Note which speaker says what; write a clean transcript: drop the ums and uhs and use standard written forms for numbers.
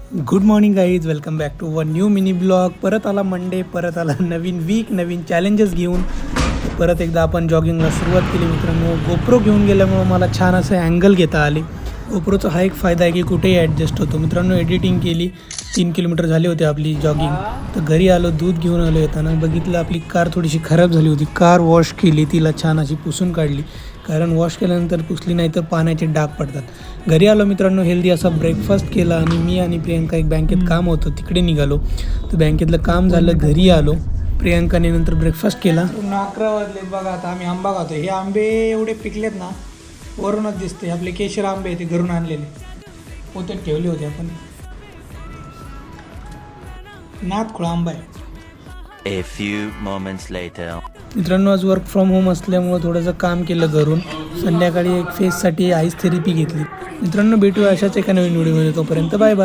Speaker 1: Good morning guys, welcome back to one new mini blog. परत आला Monday, परत आला नवीन वीक, नवीन चॅलेंजेस घेऊन. परत एकदा आपण जॉगिंगला सुरुवात केली मित्रांनो. गोप्रो घेऊन गेल्यामुळं मला छान असं अँगल घेता आले. गोप्रोचा हा एक फायदा आहे की कुठेही ॲडजस्ट होतो. मित्रांनो एडिटिंग केली, 3 किलोमीटर झाली होती आपली जॉगिंग. तर घरी आलो, दूध घेऊन आलो. येताना बघितलं आपली कार थोडीशी खराब झाली होती. कार वॉश केली, तिला छान अशी पुसून काढली, कारण वॉश केल्यानंतर पुसली नाही तर पाण्याचे डाग पडतात. घरी आलो मित्रांनो, हेल्दी असा ब्रेकफास्ट केला आणि मी आणि प्रियंका एक बँकेत काम होतं तिकडे निघालो. तर बँकेतलं काम झालं, घरी आलो. प्रियंकाने नंतर ब्रेकफास्ट केला. 11 वाजलेत बघा. आता आम्ही आंबा खातो. हे आंबे एवढे पिकलेत ना, वरूनच दिसते. आपले केशर आंबे ते घरून आणलेले होते, ठेवले होते आपण. नाथखुळा आंबा आहे.
Speaker 2: A few moments later.
Speaker 1: मित्रांनो आज वर्क फ्रॉम होम असल्यामुळं थोडंसं काम केलं घरून. संध्याकाळी एक फेससाठी आईस थेरपी घेतली. मित्रांनो भेटूया अशाच एका नवीन व्हिडिओमध्ये. तोपर्यंत बाय बाय.